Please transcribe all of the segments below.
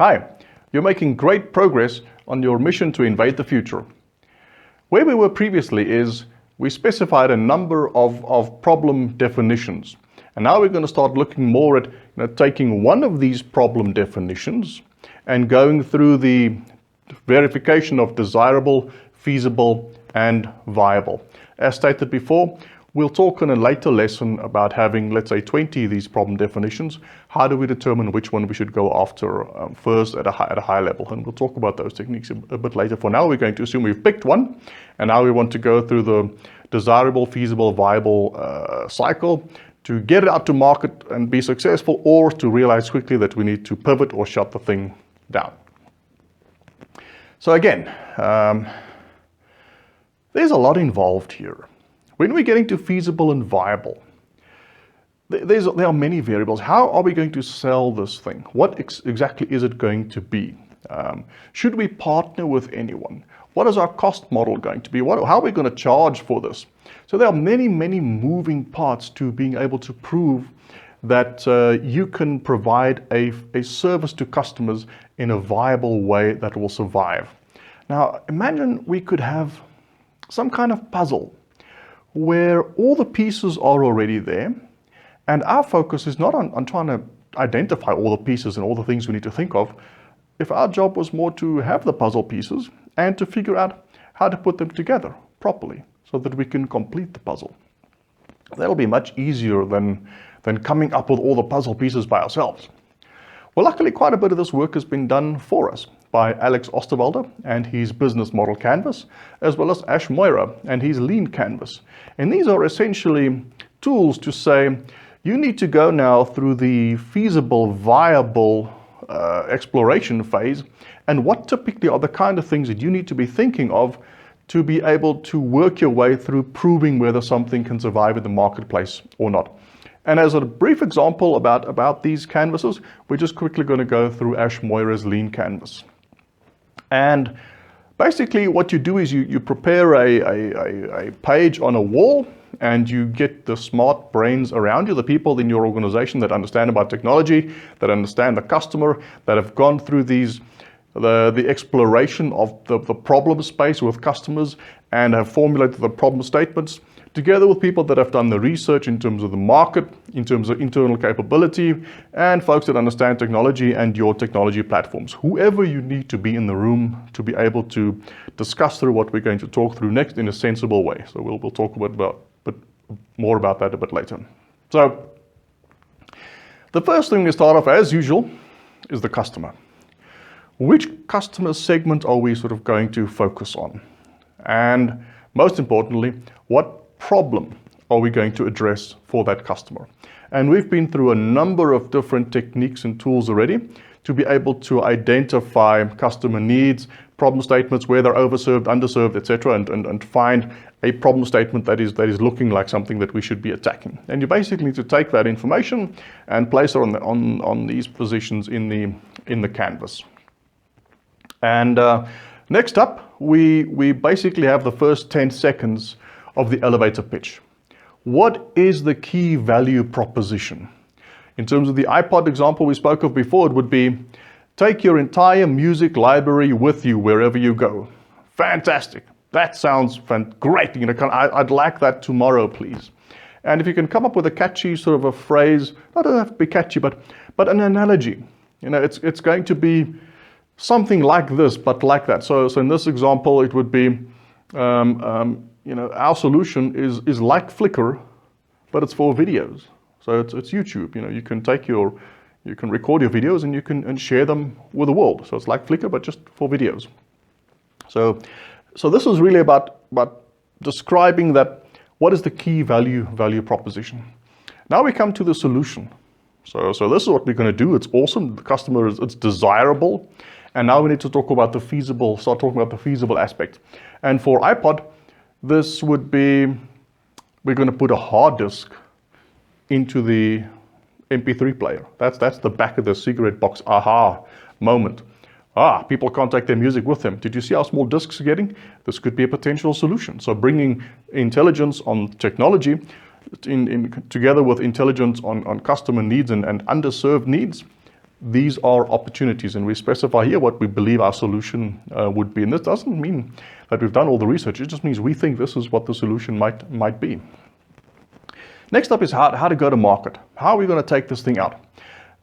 Hi, you're making great progress on your mission to invade the future. Where we were previously is we specified a number of problem definitions. And now we're going to start looking more at taking one of these problem definitions and going through the verification of desirable, feasible, and viable. As stated before, we'll talk in a later lesson about having, let's say, 20 of these problem definitions. How do we determine which one we should go after first at a high level? And we'll talk about those techniques a bit later. For now, we're going to assume we've picked one, and now we want to go through the desirable, feasible, viable cycle to get it out to market and be successful, or to realize quickly that we need to pivot or shut the thing down. So again, there's a lot involved here. When we're getting to feasible and viable, there are many variables. How are we going to sell this thing? What exactly is it going to be? Should we partner with anyone? What is our cost model going to be? How are we going to charge for this? So there are many, many moving parts to being able to prove that you can provide a service to customers in a viable way that will survive. Now, imagine we could have some kind of puzzle where all the pieces are already there, and our focus is not on trying to identify all the pieces and all the things we need to think of. If our job was more to have the puzzle pieces and to figure out how to put them together properly so that we can complete the puzzle. That'll be much easier than coming up with all the puzzle pieces by ourselves. Well, luckily, quite a bit of this work has been done for us by Alex Osterwalder and his business model canvas, as well as Ash Moira and his lean canvas. And these are essentially tools to say, you need to go now through the feasible, viable exploration phase, and what typically are the kind of things that you need to be thinking of to be able to work your way through proving whether something can survive in the marketplace or not. And as a brief example about these canvases, we're just quickly going to go through Ash Moira's lean canvas. And basically what you do is you prepare a page on a wall, and you get the smart brains around you, the people in your organization that understand about technology, that understand the customer, that have gone through the exploration of the problem space with customers and have formulated the problem statements, together with people that have done the research in terms of the market, in terms of internal capability, and folks that understand technology and your technology platforms. Whoever you need to be in the room to be able to discuss through what we're going to talk through next in a sensible way. So we'll talk more about that a bit later. So the first thing we start off, as usual, is the customer. Which customer segment are we sort of going to focus on? And most importantly, what problem are we going to address for that customer? And we've been through a number of different techniques and tools already to be able to identify customer needs, problem statements, where they're overserved, underserved, etc., and find a problem statement that is looking like something that we should be attacking. And you basically need to take that information and place it on these positions in the canvas. And next up, we basically have the first 10 seconds of the elevator pitch. What is the key value proposition? In terms of the iPod example we spoke of before, it would be, take your entire music library with you wherever you go. Fantastic. That sounds great. I'd like that tomorrow, please. And if you can come up with a catchy sort of a phrase, not have to be catchy, but an analogy. It's going to be something like this, but like that. So in this example, it would be, our solution is like Flickr, but it's for videos. So it's YouTube. You can record your videos and you can share them with the world. So it's like Flickr, but just for videos. So this is really about describing that. What is the key value proposition? Now we come to the solution. So this is what we're going to do. It's awesome. The customer it's desirable. And now we need to start talking about the feasible aspect. And for iPod, this would be, we're going to put a hard disk into the MP3 player. That's the back of the cigarette box aha moment. People can't take their music with them. Did you see how small disks are getting? This could be a potential solution. So bringing intelligence on technology together with intelligence on customer needs and underserved needs these are opportunities, and we specify here what we believe our solution would be. And this doesn't mean that we've done all the research. It just means we think this is what the solution might be. Next up is how to go to market. How are we going to take this thing out?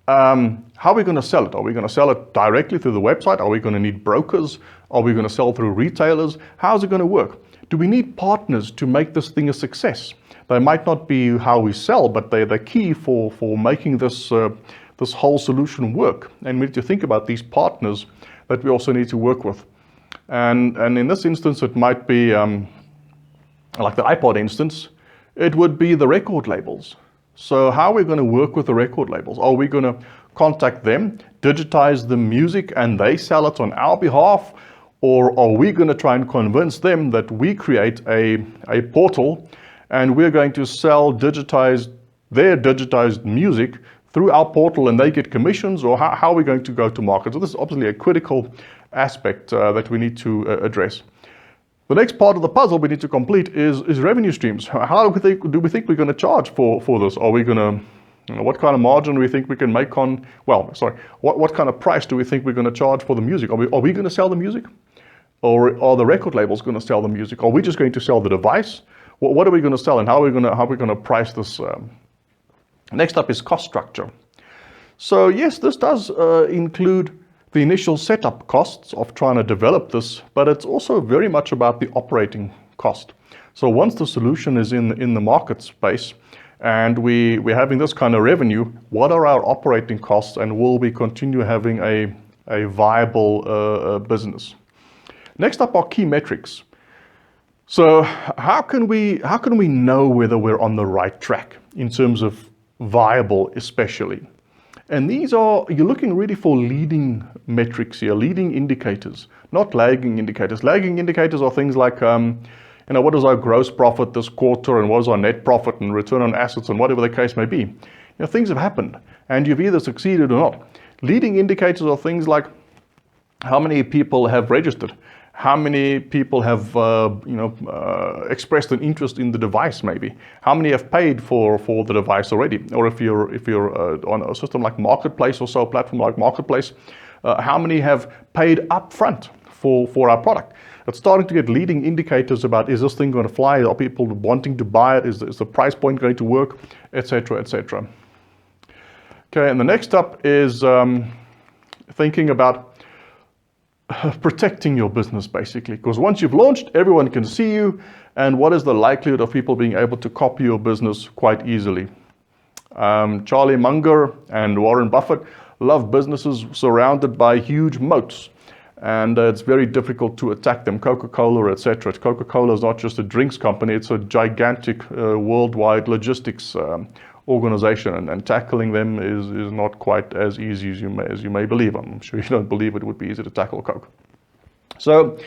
How are we going to sell it? Are we going to sell it directly through the website? Are we going to need brokers? Are we going to sell through retailers? How's it going to work? Do we need partners to make this thing a success? They might not be how we sell, but they're key for making this this whole solution work. And we need to think about these partners that we also need to work with. And in this instance, it might be like the iPod instance. It would be the record labels. So how are we going to work with the record labels? Are we going to contact them, digitize the music, and they sell it on our behalf? Or are we going to try and convince them that we create a portal and we're going to sell their digitized music through our portal and they get commissions? Or how are we going to go to market? So this is obviously a critical aspect that we need to address. The next part of the puzzle we need to complete is revenue streams. How do we think we're going to charge for this? Are we going to, what kind of margin do we think we can make on, what kind of price do we think we're going to charge for the music? Are we going to sell the music? Or are the record labels going to sell the music? Are we just going to sell the device? What are we going to sell, and how are we going to price this? Next up is cost structure. So yes, this does include the initial setup costs of trying to develop this, but it's also very much about the operating cost. So once the solution is in the market space and we're having this kind of revenue, what are our operating costs, and will we continue having a viable business? Next up are key metrics. So how can we know whether we're on the right track in terms of viable especially? And these are, you're looking really for leading metrics here, leading indicators, not lagging indicators. Lagging indicators are things like, what is our gross profit this quarter, and what is our net profit and return on assets, and whatever the case may be. Things have happened and you've either succeeded or not. Leading indicators are things like how many people have registered, how many people have expressed an interest in the device, maybe how many have paid for the device already, or if you're on a system like Marketplace or so, a platform like Marketplace, how many have paid upfront for our product. It's starting to get leading indicators about, is this thing going to fly? Are people wanting to buy it? Is the price point going to work, etc., etc. Okay, and the next up is thinking about protecting your business, basically, because once you've launched, everyone can see you, and what is the likelihood of people being able to copy your business quite easily? Charlie Munger and Warren Buffett love businesses surrounded by huge moats, and it's very difficult to attack them. Coca-Cola, etc. Coca-Cola is not just a drinks company, it's a gigantic worldwide logistics organization, and tackling them is not quite as easy as you may believe. I'm sure you don't believe it would be easy to tackle Coke. So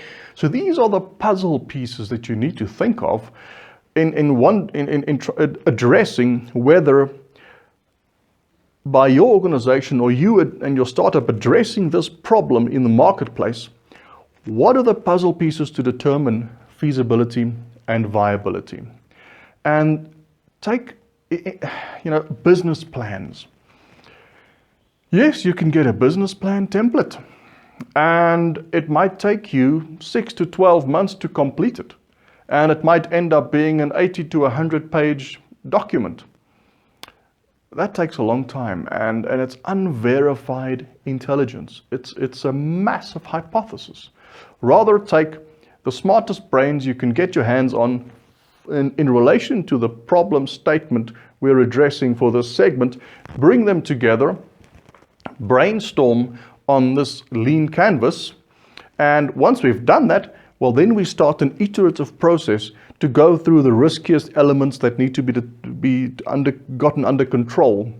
these are the puzzle pieces that you need to think of in addressing whether, by your organization or you and your startup addressing this problem in the marketplace, what are the puzzle pieces to determine feasibility and viability? And take business plans. Yes, you can get a business plan template, and it might take you 6 to 12 months to complete it, and it might end up being an 80 to 100 page document. That takes a long time, and it's unverified intelligence. It's a massive hypothesis. Rather take the smartest brains you can get your hands on in relation to the problem statement we're addressing for this segment, bring them together, brainstorm on this lean canvas, and once we've done that, well, then we start an iterative process to go through the riskiest elements that need to be gotten under control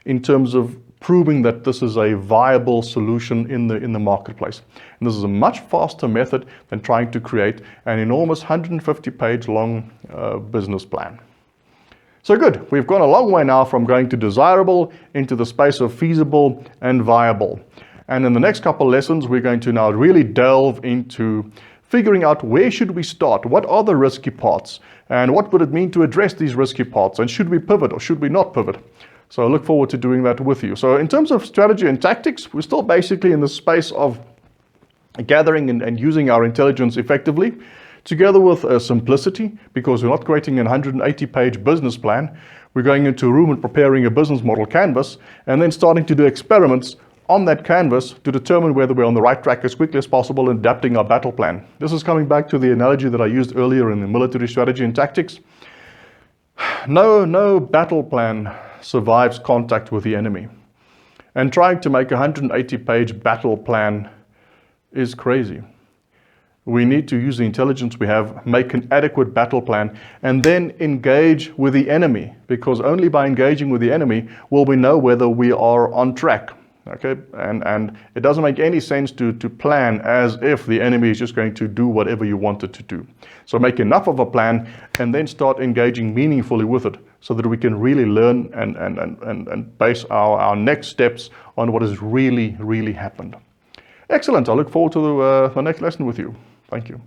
in terms of proving that this is a viable solution in the marketplace. And this is a much faster method than trying to create an enormous 150-page long business plan. So good, we've gone a long way now from going to desirable into the space of feasible and viable. And in the next couple lessons, we're going to now really delve into figuring out where should we start, what are the risky parts, and what would it mean to address these risky parts, and should we pivot or should we not pivot? So I look forward to doing that with you. So in terms of strategy and tactics, we're still basically in the space of gathering and using our intelligence effectively, together with simplicity, because we're not creating a 180-page business plan. We're going into a room and preparing a business model canvas, and then starting to do experiments on that canvas to determine whether we're on the right track as quickly as possible and adapting our battle plan. This is coming back to the analogy that I used earlier in the military strategy and tactics. No battle plan survives contact with the enemy. And trying to make a 180-page battle plan is crazy. We need to use the intelligence we have, make an adequate battle plan, and then engage with the enemy, because only by engaging with the enemy will we know whether we are on track. Okay, and it doesn't make any sense to plan as if the enemy is just going to do whatever you want it to do. So make enough of a plan and then start engaging meaningfully with it, so that we can really learn and base our next steps on what has really happened. Excellent. I look forward to the next lesson with you. Thank you.